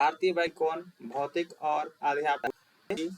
भारतीय वैज्ञानिक भौतिक और आध्यात्मिक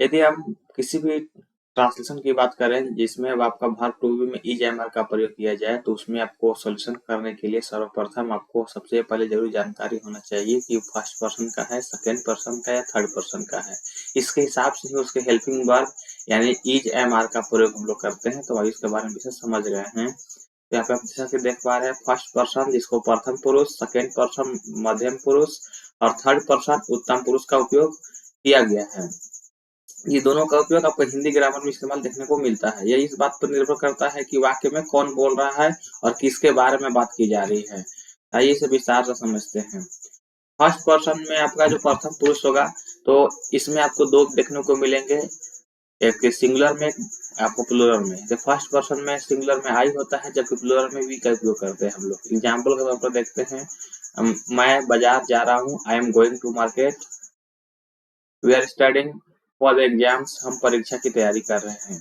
यदि हम किसी भी ट्रांसलेशन की बात करें जिसमें अब आपका भाग 2 में EJMR का प्रयोग किया जाए तो उसमें आपको सॉल्यूशन करने के लिए सर्वप्रथम आपको सबसे पहले जरूरी जानकारी होना चाहिए कि फर्स्ट पर्सन का है, सेकेंड पर्सन का या थर्ड पर्सन का है। इसके हिसाब से ही उसके हेल्पिंग वर्ब यानी EJMR का प्रयोग हम लोग करते हैं। तो इसके बारे में विशेष समझ गए हैं। तो यहाँ पे आप जैसा कि देख पा रहे हैं फर्स्ट पर्सन जिसको प्रथम पुरुष, सेकेंड पर्सन मध्यम पुरुष और थर्ड पर्सन उत्तम पुरुष का उपयोग किया गया है। ये दोनों का उपयोग आपको हिंदी ग्रामर में इस्तेमाल देखने को मिलता है। यह इस बात पर निर्भर करता है कि वाक्य में कौन बोल रहा है और किसके बारे में बात की जा रही है। आइए इसे विस्तार से समझते हैं। फर्स्ट पर्सन में आपका जो प्रथम पुरुष होगा तो इसमें आपको दो देखने को मिलेंगे, एक सिंगुलर में आपको प्लूरल में। तो फर्स्ट पर्सन में सिंगुलर में आई होता है जबकि प्लूरल में वी का उपयोग करते हैं हम लोग। एग्जाम्पल के तौर पर देखते हैं, मैं बाजार जा रहा हूँ, I am going to market, we are studying for the exams, हम परीक्षा की तैयारी कर रहे हैं।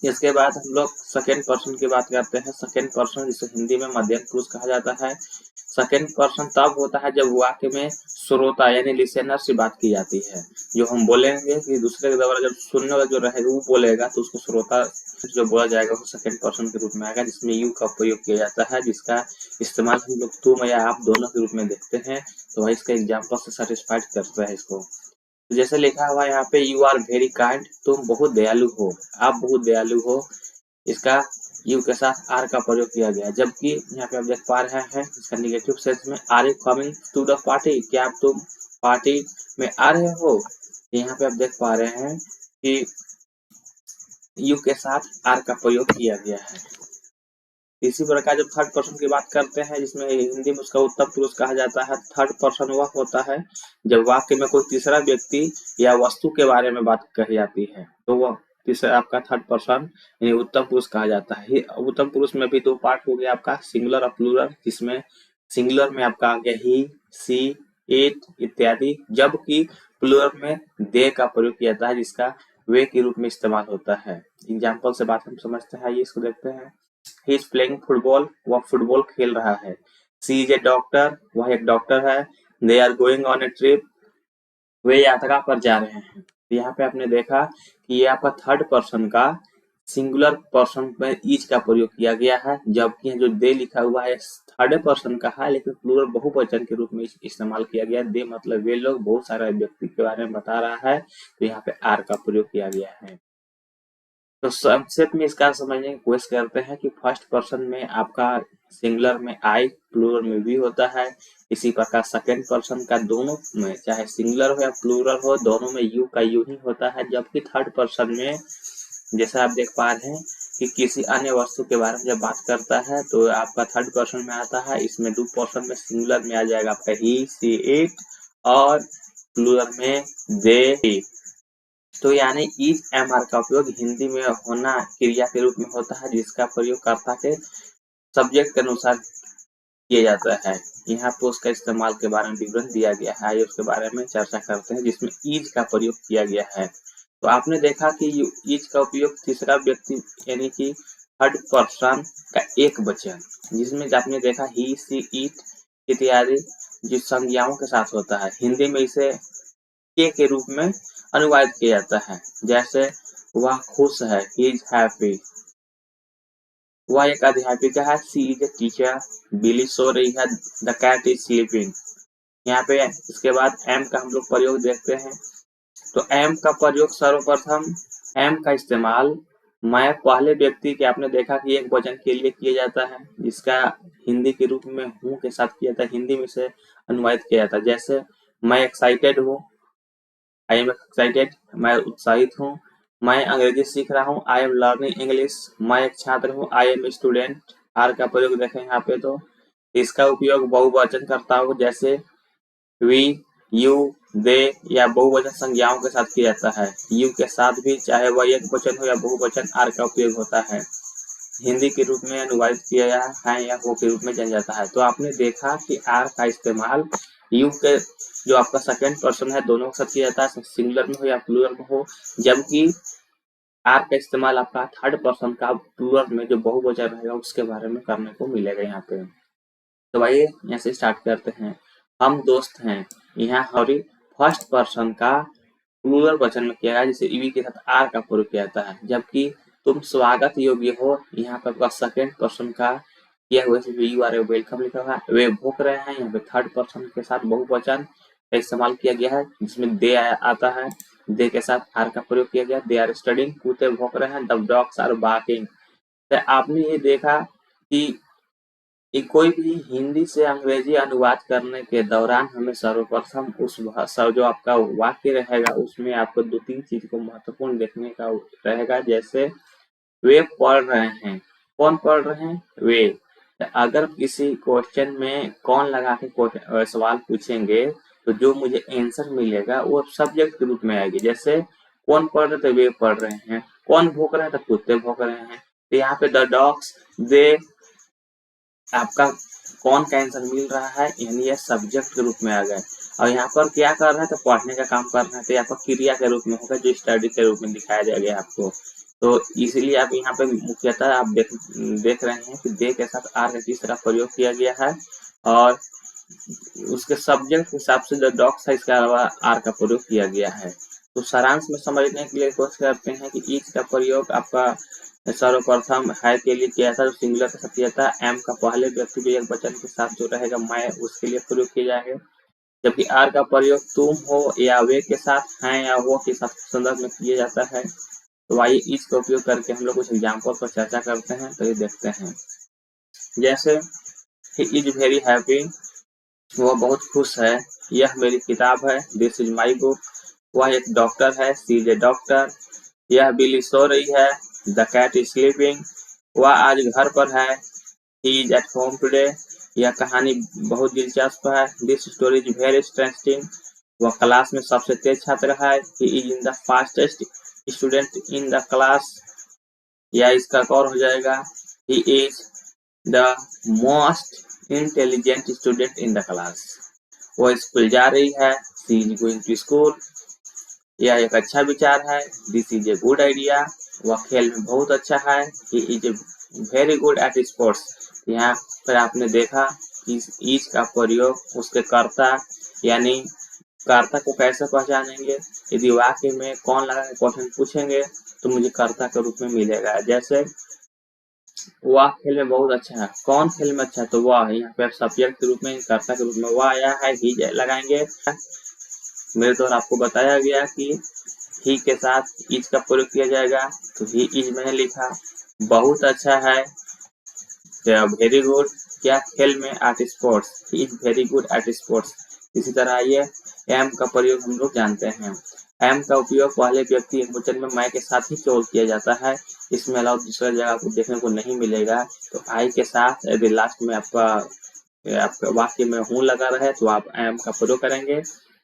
इसके बाद हम लोग सेकेंड पर्सन की बात करते हैं। सेकेंड पर्सन जिसे हिंदी में मध्यम पुरुष कहा जाता है। सेकेंड पर्सन तब होता है जब वाक्य में श्रोता यानी लिसनर से बात की जाती है। जो हम बोलेंगे कि दूसरे के द्वारा जब सुनने वाला जो रहेगा वो बोलेगा तो उसको श्रोता जो बोला जाएगा वो सेकेंड पर्सन के रूप में आएगा, जिसमें यू का प्रयोग किया जाता है, जिसका इस्तेमाल हम लोग तुम या आप दोनों के रूप में देखते हैं। तो वही इसका एग्जाम्पल से सेटिस्फाइड करता है इसको। जैसे लिखा हुआ यहाँ पे यू आर वेरी काइंड, तुम बहुत दयालु हो, आप बहुत दयालु हो। इसका यू के साथ आर का प्रयोग किया गया। जबकि यहाँ पे आप देख पा रहे हैं इसका निगेटिव सेंस में are you coming to the party, क्या आप तुम पार्टी में आ रहे हो। यहाँ पे आप देख पा रहे हैं कि यू के साथ आर का प्रयोग किया गया है। इसी प्रकार जब थर्ड पर्सन की बात करते हैं जिसमें हिंदी में उसका उत्तम पुरुष कहा जाता है। थर्ड पर्सन वह होता है जब वाक्य में कोई तीसरा व्यक्ति या वस्तु के बारे में बात कही जाती है तो वह तीसरा आपका थर्ड पर्सन यानी उत्तम पुरुष कहा जाता है। उत्तम पुरुष में भी दो पार्ट हो गया आपका सिंगुलर और प्लूरल, जिसमें सिंगुलर में आपका आ गया ही, सी, इट इत्यादि, जबकि प्लूरल में दे का प्रयोग किया जाता है जिसका वे के रूप में इस्तेमाल होता है। एग्जाम्पल से बात हम समझते हैं, ये इसको देखते हैं। He is playing football, वह फुटबॉल खेल रहा है। She is a doctor, वह एक डॉक्टर है। They are going on a trip, वे यात्रा पर जा रहे हैं। यहाँ पे आपने देखा कि ये आपका थर्ड पर्सन का सिंगुलर पर्सन में ईच का प्रयोग किया गया है, जबकि जो दे लिखा हुआ है थर्ड पर्सन का है लेकिन प्लूरल बहुवचन के रूप में इस्तेमाल किया गया। दे मतलब वे लोग, बहुत सारे व्यक्ति के बारे में बता रहा है तो यहाँ पे आर का प्रयोग किया गया है। तो संक्षेप में इसका समझने की कोशिश करते हैं कि फर्स्ट पर्सन में आपका सिंगुलर में आई, प्लूरल में भी होता है। इसी प्रकार सेकेंड पर्सन का दोनों में चाहे सिंगुलर हो या प्लूरल हो दोनों में यू का यू ही होता है। जबकि थर्ड पर्सन में जैसा आप देख पा रहे हैं कि किसी अन्य वस्तु के बारे में जब बात करता है तो आपका थर्ड पर्सन में आता है। इसमें दो पर्सन में सिंगुलर में आ जाएगा आपका ही, सी, इट और प्लूरल में दे। तो यानी इज एमआर का उपयोग हिंदी में होना क्रिया के रूप में होता है जिसका प्रयोग कर्ता के सब्जेक्ट के अनुसार किया जाता है। यहाँ पे उसका इस्तेमाल के बारे में विवरण दिया गया है, आइए उसके बारे में चर्चा करते हैं जिसमें इज का प्रयोग किया गया है। तो आपने देखा कि इज का उपयोग तीसरा व्यक्ति यानी कि थर्ड पर्सन का एक वचन, जिसमें आपने देखा ही, सी, इट इत्यादि जिस संज्ञाओं के साथ होता है हिंदी में इसे के रूप में अनुवाद किया जाता है। जैसे वह खुश है, he is happy, वह एक अध्यापिका है, she is a teacher, बिली सो रही है, the cat is sleeping। यहाँ पे इसके बाद एम का हम लोग प्रयोग देखते हैं। तो एम का प्रयोग सर्वप्रथम एम का इस्तेमाल मैं पहले व्यक्ति के आपने देखा कि एक वचन के लिए किया जाता है जिसका हिंदी के रूप में हूँ के साथ किया जाता है, हिंदी में से अनुवादित किया जाता है। जैसे मैं एक्साइटेड हूँ, आई एम एक्साइटेड, मैं उत्साहित हूँ। मैं अंग्रेजी सीख रहा हूँ, आई एम लर्निंग इंग्लिश। मैं एक छात्र हूँ, आई एम स्टूडेंट। आर का प्रयोग देखें यहाँ पे तो इसका उपयोग बहुवचन करता हूँ जैसे वी, यू, दे या बहुवचन संज्ञाओं के साथ किया जाता है। यू के साथ भी, चाहे वह एक वचन हो या बहुवचन, आर का उपयोग होता है। हिंदी के रूप में अनुवादित किया है या वो के रूप में जाना जाता है। तो आपने देखा कि आर का इस्तेमाल यू के जो आपका सेकंड पर्सन है दोनों के साथ किया जाता है, सिंगुलर में हो या प्लूरल में हो, जबकि आर का इस्तेमाल आपका थर्ड पर्सन का प्लूरल में जो बहुवचन रहेगा उसके बारे में करने को मिलेगा यहाँ पे। तो आइए यहाँ से स्टार्ट करते हैं। हम दोस्त हैं, यहाँ हमारी फर्स्ट पर्सन का प्लूरल वचन में किया गया, जिसे ईवी के साथ आर का प्रयोग किया जाता है। जबकि तुम स्वागत योग्य हो, यहाँ पर आपका सेकेंड पर्सन का किया हुआ यू आर वेलकम लिखा हुआ है। वे भूख रहे हैं, यहाँ पे थर्ड पर्सन के साथ बहुवचन का इस्तेमाल किया गया है, जिसमें दे आता है। दे के साथ आर का प्रयोग किया गया। दे आर स्टडिंग, कुत्ते भौंक रहे हैं। The dogs are barking. तो आपने ये देखा कि कोई भी हिंदी से अंग्रेजी अनुवाद करने के दौरान हमें सर्वप्रथम उस भाषा जो आपका वाक्य रहेगा उसमें आपको 2-3 चीज को महत्वपूर्ण देखने का रहेगा। जैसे वे पढ़ रहे हैं, कौन पढ़ रहे हैं? वे। अगर किसी क्वेश्चन में कौन लगा के सवाल पूछेंगे तो जो मुझे आंसर मिलेगा वो सब्जेक्ट के रूप में आएगी। जैसे कौन पढ़ रहे थे? वे पढ़ रहे हैं। कौन भौंक रहे हैं? तो कुत्ते भौंक रहे हैं। तो यहाँ पे द डॉग्स, दे, आपका कौन का आंसर मिल रहा है, यानी यह सब्जेक्ट के रूप में आ गए। और यहाँ पर क्या कर रहे हैं? तो पढ़ने का काम कर रहे हैं, तो यहाँ पर क्रिया के रूप में होगा, जो स्टडी के रूप में दिखाया जाएगा आपको। तो इसलिए आप यहाँ पे मुख्यतः आप देख रहे हैं कि दे के साथ आर का किस तरह प्रयोग किया गया है, और उसके सब्जेक्ट के हिसाब से द डॉग साइज के अलावा आर का प्रयोग किया गया है। तो सारांश में समझने के लिए कोशिश करते हैं कि ईच का प्रयोग आपका सर्वप्रथम है के लिए किया था, जो सिंगुलर के साथ किया था। एम का पहले व्यक्ति जो एक वचन के साथ जो रहेगा मैं, उसके लिए प्रयोग किया जाएगा। जबकि आर का प्रयोग तुम हो या वे के साथ, हैं या वो के साथ संदर्भ में किया जाता है। तो आइए ईच का उपयोग करके हम लोग कुछ एग्जाम्पल पर चर्चा करते हैं। तो ये देखते हैं, जैसे ही इज वेरी हैप्पी, वह बहुत खुश है। यह मेरी किताब है, दिस इज माई बुक। वह एक डॉक्टर है, सी इज ए डॉक्टर। यह बिल्ली सो रही है, द कैट इज स्लीपिंग। वह आज घर पर है, he is at home today. यह कहानी बहुत दिलचस्प है, this story is very interesting. वह क्लास में सबसे तेज छात्र है, he is in the fastest student in the class. या इसका और हो जाएगा, he is the most intelligent student in the class. वो स्कूल जा रही है, she is going to school. यह एक अच्छा विचार है, this is a good idea. वह खेल में बहुत अच्छा है, he is very good at sports. यहाँ पर आपने देखा कि इज का प्रयोग उसके कर्ता, यानी कर्ता को कैसे पहचानेंगे? यदि वाक्य में कौन लगा के क्वेश्चन पूछेंगे तो मुझे कर्ता के रूप में मिलेगा। जैसे वह खेल में बहुत अच्छा है, कौन खेल में अच्छा है? तो वह। यहाँ पे सब्जेक्ट के रूप में, कर्ता के रूप में वह आया है, ही लगाएंगे। मेरे द्वारा आपको बताया गया कि ही के साथ इज का प्रयोग किया जाएगा, तो ही इज मैंने लिखा। बहुत अच्छा है, वेरी गुड, क्या खेल में? Eight sports, he is very good at sports. इसी तरह आइए एम का प्रयोग हम लोग जानते हैं। एम का उपयोग पहले व्यक्ति एकवचन में मैं के साथ ही केवल किया जाता है, इसमें अलावा दूसरा जगह आपको देखने को नहीं मिलेगा। तो आई के साथ यदि लास्ट में आपका वाक्य में हूँ लगा रहे तो आप एम का प्रयोग करेंगे।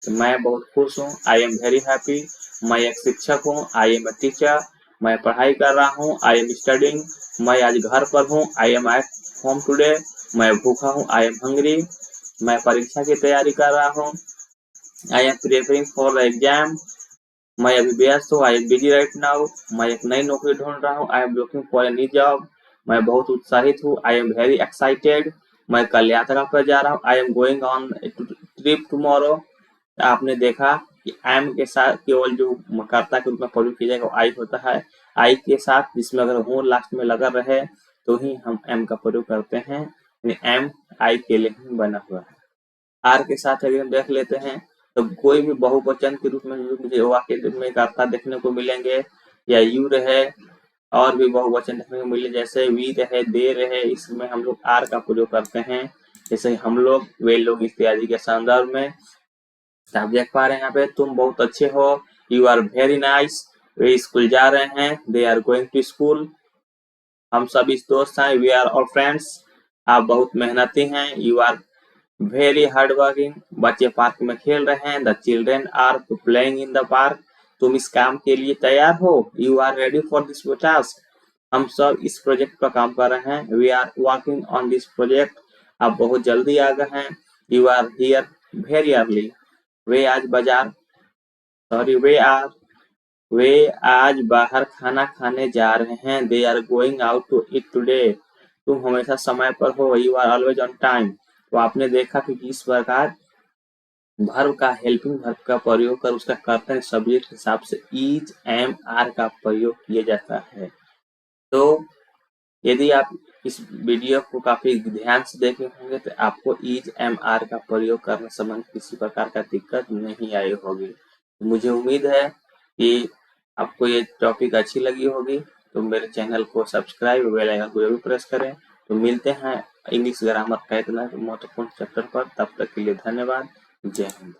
तो मैं बहुत खुश हूँ, आई एम वेरी हैप्पी। मैं एक शिक्षक हूँ, आई एम ए टीचर। मैं पढ़ाई कर रहा हूँ, आई एम स्टडिंग। मैं आज घर पर हूँ, I M eight home today. मैं भूखा हूँ, आई एम हंग्री। मैं परीक्षा की तैयारी कर रहा हूँ, I am preparing for the exam. मैं अभी व्यस्त हूँ, I am busy right now. मैं एक नई नौकरी ढूंढ रहा हूँ, I am looking for a new job. मैं बहुत उत्साहित हूँ, आई एम वेरी एक्साइटेड। मैं कल यात्रा पर जा रहा हूँ, I am going on trip tomorrow. आपने देखा कि एम के साथ केवल जो कर्ता के रूप में प्रयोग किया जाएगा वो आई होता है। आई के साथ जिसमें अगर हूँ लास्ट में लगा रहे तो ही हम एम का प्रयोग करते हैं, यानी एम आई के लिए ही बना हुआ है। आर के साथ अगर हम देख लेते हैं तो कोई भी बहुवचन के रूप में मुझे वाक्य में कर्ता देखने को मिलेंगे, या यू रहे, और भी बहुवचन देखने को मिले, जैसे वी रहे, दे रहे, इसमें हम लोग आर का प्रयोग करते हैं। जैसे हम लोग, वे लोग इत्यादि के संदर्भ में। आप देख पा रहे हैं यहाँ पे, तुम बहुत अच्छे हो, यू आर वेरी नाइस। वे स्कूल जा रहे हैं, they are going to school. हम सभी दोस्त हैं, वी आर ऑल फ्रेंड्स। आप बहुत मेहनती हैं, you are very hard working, बच्चे पार्क में खेल रहे हैं। The children are playing in the park, तुम इस काम के लिए तैयार हो? You are ready for this task, हम सब इस प्रोजेक्ट पर काम कर रहे हैं। We are working on this project, आप बहुत जल्दी आ गए हैं। You are here very early, वे आज बाजार सॉरी वे आज बाहर खाना खाने जा रहे हैं। They are going out to eat today, तुम हमेशा समय पर हो। You are always on time. तो आपने देखा कि किस प्रकार वर्ब का हेल्पिंग वर्ब का प्रयोग कर उसका कर्ता सब्जेक्ट के हिसाब से इज एम आर का प्रयोग किया जाता है। तो यदि आप इस वीडियो को काफी ध्यान से देखे होंगे तो आपको इज एम आर का प्रयोग करने संबंध किसी प्रकार का दिक्कत नहीं आई होगी। मुझे उम्मीद है कि आपको ये टॉपिक अच्छी लगी होगी। तो मेरे चैनल को सब्सक्राइब, बेल आइकन को जरूर प्रेस करें। तो मिलते हैं इंग्लिश ग्रामर का इतना महत्वपूर्ण चैप्टर पर, तब तक के लिए धन्यवाद। जय हिंद।